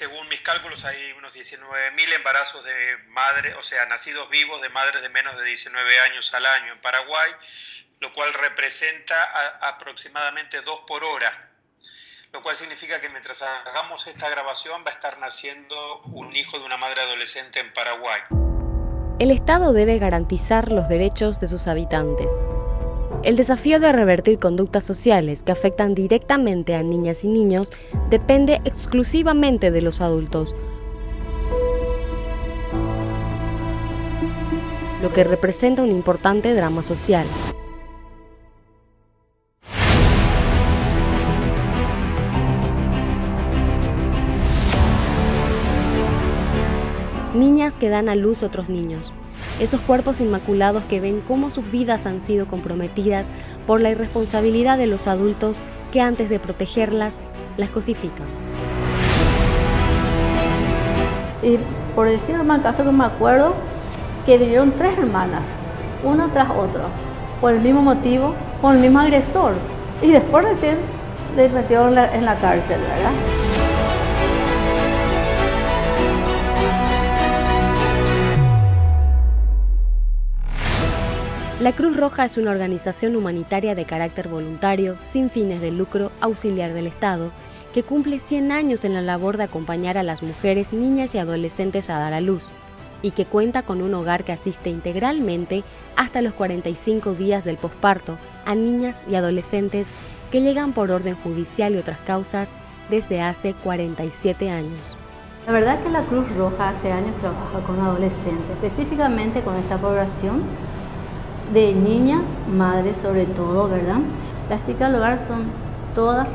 Según mis cálculos, hay unos 19.000 embarazos de madres, o sea, nacidos vivos de madres de menos de 19 años al año en Paraguay, lo cual representa aproximadamente 2 por hora, lo cual significa que mientras hagamos esta grabación va a estar naciendo un hijo de una madre adolescente en Paraguay. El Estado debe garantizar los derechos de sus habitantes. El desafío de revertir conductas sociales que afectan directamente a niñas y niños depende exclusivamente de los adultos, lo que representa un importante drama social. Niñas que dan a luz otros niños. Esos cuerpos inmaculados que ven cómo sus vidas han sido comprometidas por la irresponsabilidad de los adultos que antes de protegerlas, las cosifican. Y por decir un mal caso que me acuerdo, que vinieron 3 hermanas, una tras otra, por el mismo motivo, con el mismo agresor. Y después recién les metieron en la cárcel, ¿verdad? La Cruz Roja es una organización humanitaria de carácter voluntario, sin fines de lucro, auxiliar del Estado, que cumple 100 años en la labor de acompañar a las mujeres, niñas y adolescentes a dar a luz, y que cuenta con un hogar que asiste integralmente hasta los 45 días del posparto a niñas y adolescentes que llegan por orden judicial y otras causas desde hace 47 años. La verdad es que la Cruz Roja hace años trabaja con adolescentes, específicamente con esta población de niñas, madres sobre todo, ¿verdad? Las chicas del hogar son todas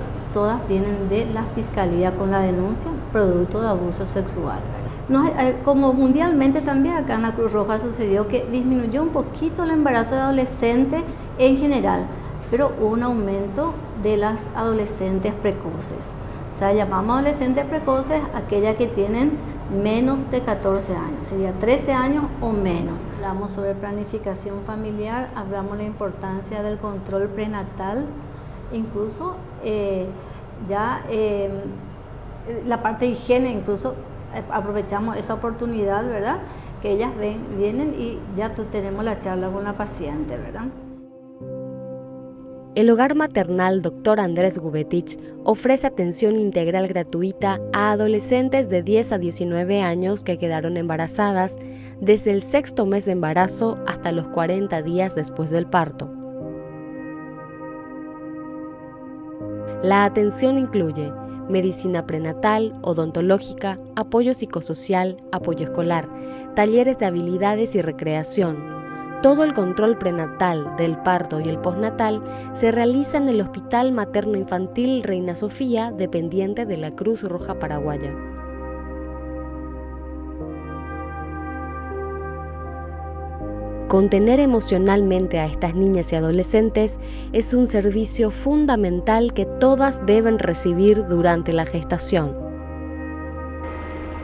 vienen de la fiscalía con la denuncia producto de abuso sexual, ¿verdad? Como mundialmente también acá en la Cruz Roja sucedió que disminuyó un poquito el embarazo de adolescentes en general, pero hubo un aumento de las adolescentes precoces. O sea, llamamos adolescentes precoces aquellas que tienen menos de 14 años, sería 13 años o menos. Hablamos sobre planificación familiar, hablamos de la importancia del control prenatal, incluso la parte de higiene, incluso aprovechamos esa oportunidad, ¿verdad? Que ellas vienen y ya tenemos la charla con la paciente, ¿verdad? El Hogar Maternal Dr. Andrés Gubetich ofrece atención integral gratuita a adolescentes de 10 a 19 años que quedaron embarazadas desde el 6º mes de embarazo hasta los 40 días después del parto. La atención incluye medicina prenatal, odontológica, apoyo psicosocial, apoyo escolar, talleres de habilidades y recreación. Todo el control prenatal, del parto y el postnatal se realiza en el Hospital Materno Infantil Reina Sofía, dependiente de la Cruz Roja Paraguaya. Contener emocionalmente a estas niñas y adolescentes es un servicio fundamental que todas deben recibir durante la gestación.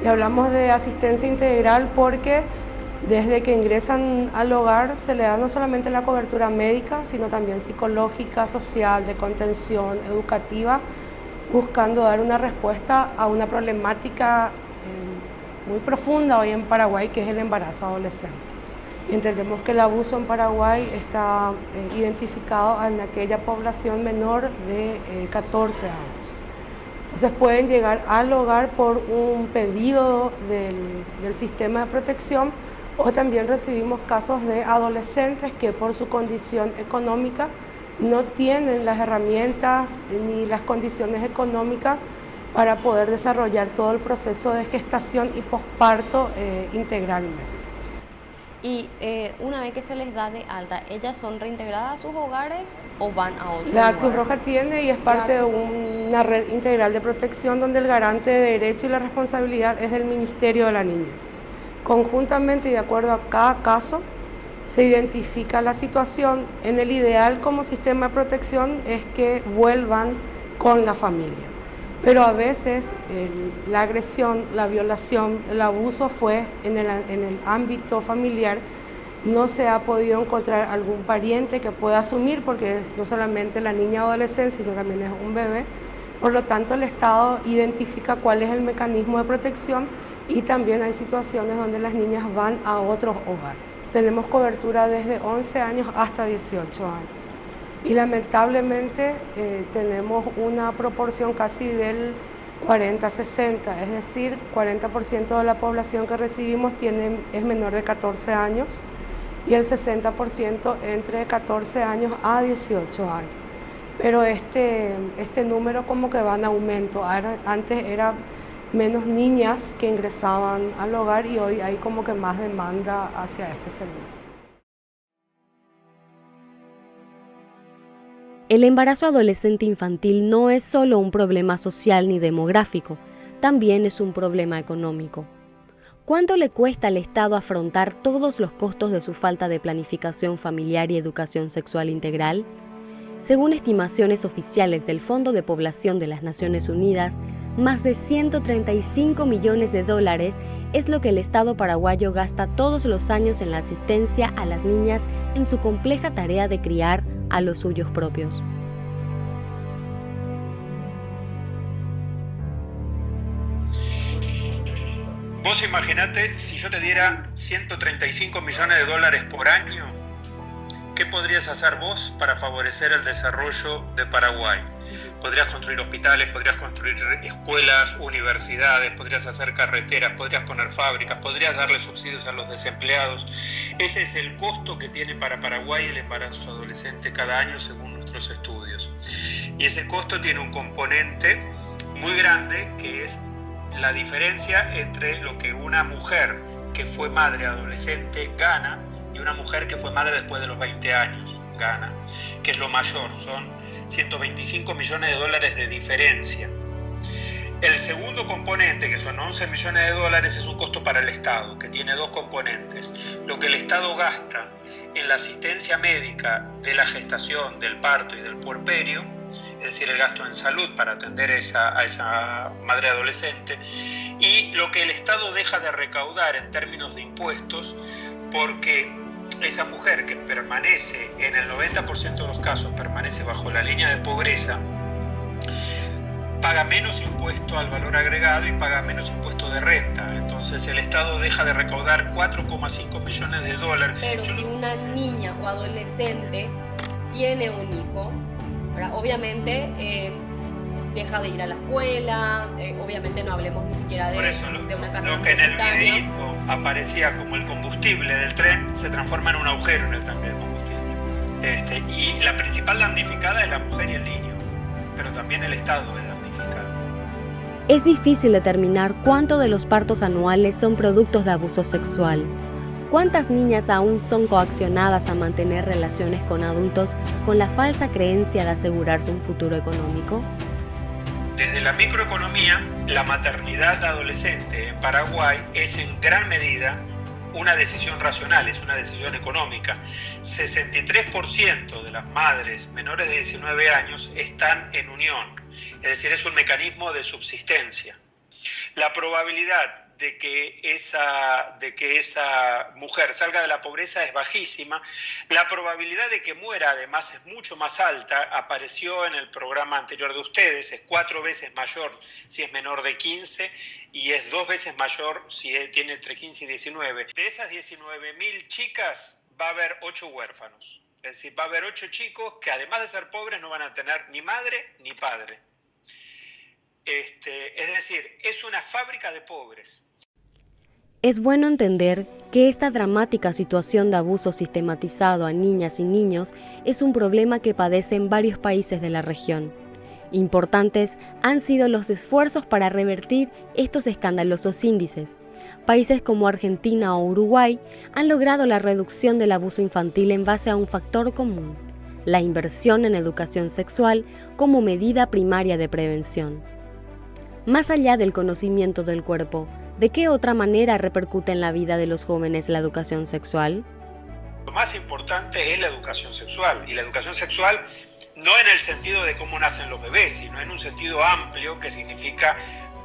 Y hablamos de asistencia integral porque desde que ingresan al hogar se le da no solamente la cobertura médica, sino también psicológica, social, de contención, educativa, buscando dar una respuesta a una problemática muy profunda hoy en Paraguay, que es el embarazo adolescente. Y entendemos que el abuso en Paraguay está identificado en aquella población menor de 14 años. Entonces pueden llegar al hogar por un pedido del sistema de protección, o también recibimos casos de adolescentes que por su condición económica no tienen las herramientas ni las condiciones económicas para poder desarrollar todo el proceso de gestación y posparto integralmente. Y una vez que se les da de alta, ¿ellas son reintegradas a sus hogares o van a otro La lugar? Cruz Roja tiene y es parte de una red integral de protección donde el garante de derecho y la responsabilidad es del Ministerio de la Niñez. Conjuntamente y de acuerdo a cada caso, se identifica la situación. En el ideal como sistema de protección es que vuelvan con la familia. Pero a veces la agresión, la violación, el abuso fue en el ámbito familiar. No se ha podido encontrar algún pariente que pueda asumir, porque no solamente la niña o adolescencia, sino también es un bebé, Por lo tanto, el Estado identifica cuál es el mecanismo de protección y también hay situaciones donde las niñas van a otros hogares. Tenemos cobertura desde 11 años hasta 18 años. Y lamentablemente tenemos una proporción casi del 40-60, es decir, 40% de la población que recibimos es menor de 14 años y el 60% entre 14 años a 18 años. Pero este número como que va en aumento. Antes era menos niñas que ingresaban al hogar y hoy hay como que más demanda hacia este servicio. El embarazo adolescente infantil no es solo un problema social ni demográfico, también es un problema económico. ¿Cuánto le cuesta al Estado afrontar todos los costos de su falta de planificación familiar y educación sexual integral? Según estimaciones oficiales del Fondo de Población de las Naciones Unidas, más de 135 millones de dólares es lo que el Estado paraguayo gasta todos los años en la asistencia a las niñas en su compleja tarea de criar a los suyos propios. Vos imaginate si yo te diera 135 millones de dólares por año, ¿qué podrías hacer vos para favorecer el desarrollo de Paraguay? Podrías construir hospitales, podrías construir escuelas, universidades, podrías hacer carreteras, podrías poner fábricas, podrías darle subsidios a los desempleados. Ese es el costo que tiene para Paraguay el embarazo adolescente cada año según nuestros estudios. Y ese costo tiene un componente muy grande que es la diferencia entre lo que una mujer que fue madre adolescente gana y una mujer que fue madre después de los 20 años gana, que es lo mayor, son 125 millones de dólares de diferencia. El segundo componente, que son 11 millones de dólares, es un costo para el Estado, que tiene dos componentes. Lo que el Estado gasta en la asistencia médica de la gestación, del parto y del puerperio, es decir, el gasto en salud para atender a esa madre adolescente, y lo que el Estado deja de recaudar en términos de impuestos, porque esa mujer que permanece, en el 90% de los casos, permanece bajo la línea de pobreza, paga menos impuesto al valor agregado y paga menos impuesto de renta. Entonces el Estado deja de recaudar 4,5 millones de dólares. Pero si una niña o adolescente tiene un hijo, ¿verdad? Obviamente deja de ir a la escuela, obviamente no hablemos ni siquiera de una carrera. Lo que en el videíto aparecía como el combustible del tren se transforma en un agujero en el tanque de combustible. Y la principal damnificada es la mujer y el niño, pero también el Estado es damnificado. Es difícil determinar cuánto de los partos anuales son productos de abuso sexual. ¿Cuántas niñas aún son coaccionadas a mantener relaciones con adultos con la falsa creencia de asegurarse un futuro económico? Desde la microeconomía, la maternidad adolescente en Paraguay es en gran medida una decisión racional, es una decisión económica. 63% de las madres menores de 19 años están en unión, es decir, es un mecanismo de subsistencia. La probabilidad de que esa mujer salga de la pobreza es bajísima. La probabilidad de que muera además es mucho más alta. Apareció en el programa anterior de ustedes, es 4 veces mayor si es menor de 15 y es 2 veces mayor si tiene entre 15 y 19. De esas 19.000 chicas va a haber 8 huérfanos. Es decir, va a haber 8 chicos que además de ser pobres no van a tener ni madre ni padre. Es decir, es una fábrica de pobres. Es bueno entender que esta dramática situación de abuso sistematizado a niñas y niños es un problema que padecen varios países de la región. Importantes han sido los esfuerzos para revertir estos escandalosos índices. Países como Argentina o Uruguay han logrado la reducción del abuso infantil en base a un factor común: la inversión en educación sexual como medida primaria de prevención. Más allá del conocimiento del cuerpo, ¿de qué otra manera repercute en la vida de los jóvenes la educación sexual? Lo más importante es la educación sexual, y la educación sexual no en el sentido de cómo nacen los bebés, sino en un sentido amplio que significa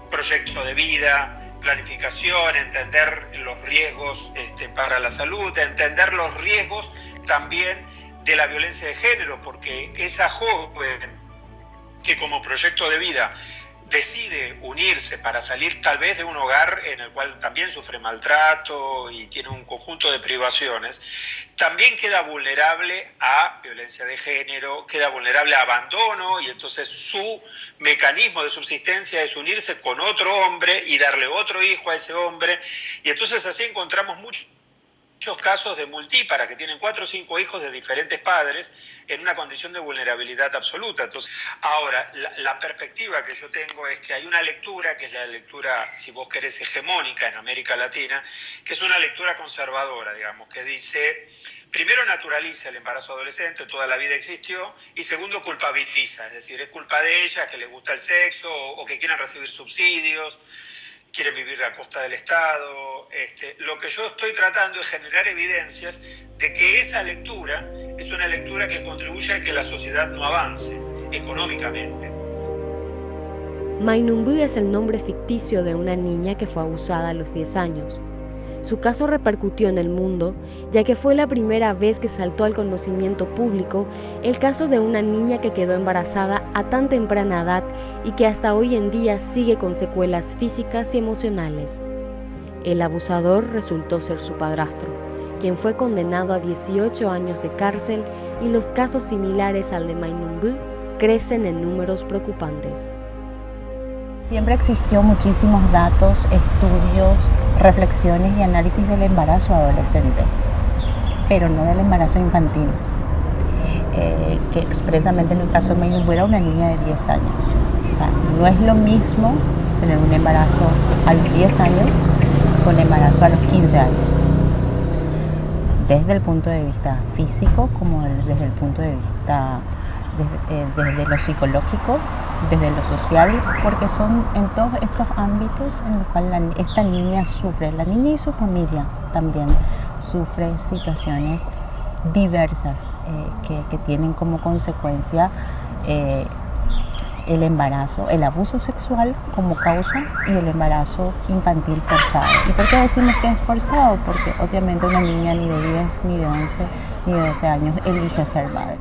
proyecto de vida, planificación, entender los riesgos para la salud, entender los riesgos también de la violencia de género, porque esa joven que como proyecto de vida decide unirse para salir tal vez de un hogar en el cual también sufre maltrato y tiene un conjunto de privaciones, también queda vulnerable a violencia de género, queda vulnerable a abandono, y entonces su mecanismo de subsistencia es unirse con otro hombre y darle otro hijo a ese hombre, y entonces así encontramos muchos casos de multíparas que tienen 4 o 5 hijos de diferentes padres en una condición de vulnerabilidad absoluta. Entonces, ahora, la perspectiva que yo tengo es que hay una lectura, que es la lectura, si vos querés, hegemónica en América Latina, que es una lectura conservadora, digamos, que dice, primero naturaliza el embarazo adolescente, toda la vida existió, y segundo culpabiliza, es decir, es culpa de ellas que les gusta el sexo o que quieran recibir subsidios, quieren vivir a costa del Estado. Lo que yo estoy tratando es generar evidencias de que esa lectura es una lectura que contribuye a que la sociedad no avance económicamente. Mainumbu es el nombre ficticio de una niña que fue abusada a los 10 años. Su caso repercutió en el mundo, ya que fue la primera vez que saltó al conocimiento público el caso de una niña que quedó embarazada a tan temprana edad y que hasta hoy en día sigue con secuelas físicas y emocionales. El abusador resultó ser su padrastro, quien fue condenado a 18 años de cárcel, y los casos similares al de Mainumbu crecen en números preocupantes. Siempre existió muchísimos datos, estudios, reflexiones y análisis del embarazo adolescente, pero no del embarazo infantil, que expresamente en el caso de Mainumbu era una niña de 10 años. O sea, no es lo mismo tener un embarazo a los 10 años con embarazo a los 15 años. Desde el punto de vista físico como desde el punto de vista desde lo psicológico, desde lo social, porque son en todos estos ámbitos en los cuales esta niña sufre, la niña y su familia también sufre situaciones diversas que tienen como consecuencia el embarazo, el abuso sexual como causa y el embarazo infantil forzado. ¿Y por qué decimos que es forzado? Porque obviamente una niña ni de 10, ni de 11, ni de 12 años elige ser madre.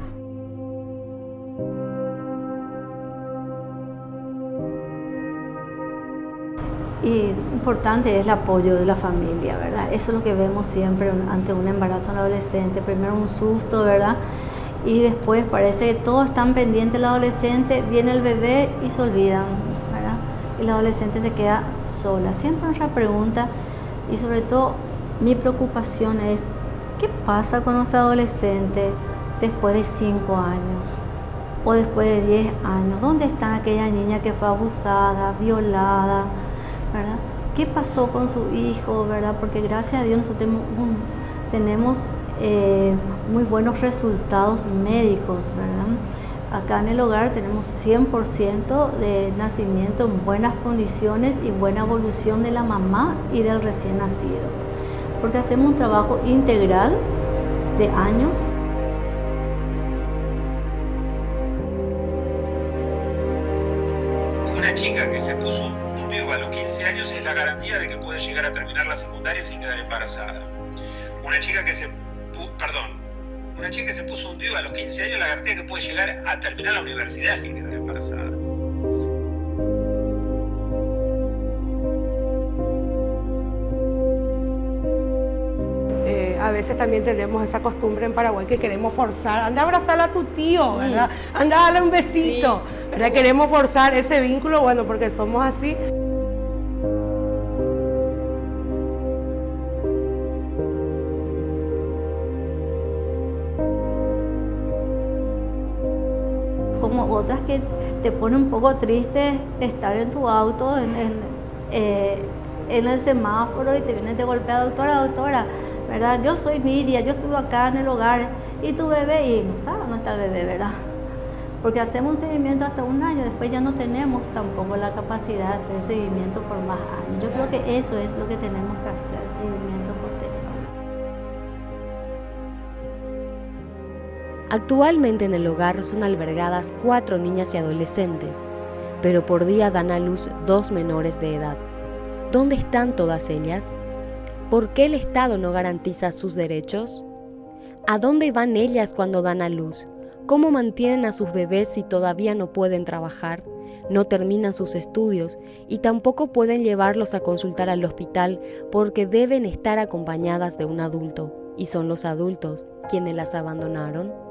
Y importante es el apoyo de la familia, ¿verdad? Eso es lo que vemos siempre ante un embarazo en adolescente. Primero un susto, ¿verdad? Y después parece que todos están pendientes del adolescente, viene el bebé y se olvidan, ¿verdad? Y la adolescente se queda sola. Siempre nuestra pregunta, y sobre todo mi preocupación es, ¿qué pasa con nuestra adolescente después de 5 años? O después de 10 años. ¿Dónde está aquella niña que fue abusada, violada? ¿Verdad? ¿Qué pasó con su hijo? ¿Verdad? Porque gracias a Dios nosotros tenemos muy buenos resultados médicos, ¿verdad? Acá en el hogar tenemos 100% de nacimiento en buenas condiciones y buena evolución de la mamá y del recién nacido, porque hacemos un trabajo integral de años. Una chica que se puso un DIU a los 15 años es la garantía de que puede llegar a terminar la secundaria sin quedar embarazada. Una chica que se puso un DIU a los 15 años es la garantía de que puede llegar a terminar la universidad sin quedar embarazada. A veces también tenemos esa costumbre en Paraguay que queremos forzar, anda a abrazar a tu tío, ¿verdad? Anda a darle un besito, sí. ¿Verdad? Queremos forzar ese vínculo, bueno, porque somos así. Como otras que te pone un poco triste estar en tu auto, en el semáforo, y te viene de golpea, doctora, ¿verdad? Yo soy Nidia, yo estuve acá en el hogar, y tu bebé, y no sabe dónde está el bebé, ¿verdad? Porque hacemos un seguimiento hasta 1 año, después ya no tenemos tampoco la capacidad de hacer seguimiento por más años. Yo creo que eso es lo que tenemos que hacer, seguimiento posterior. Actualmente en el hogar son albergadas 4 niñas y adolescentes, pero por día dan a luz 2 menores de edad. ¿Dónde están todas ellas? ¿Por qué el Estado no garantiza sus derechos? ¿A dónde van ellas cuando dan a luz? ¿Cómo mantienen a sus bebés si todavía no pueden trabajar, no terminan sus estudios y tampoco pueden llevarlos a consultar al hospital porque deben estar acompañadas de un adulto? Y son los adultos quienes las abandonaron.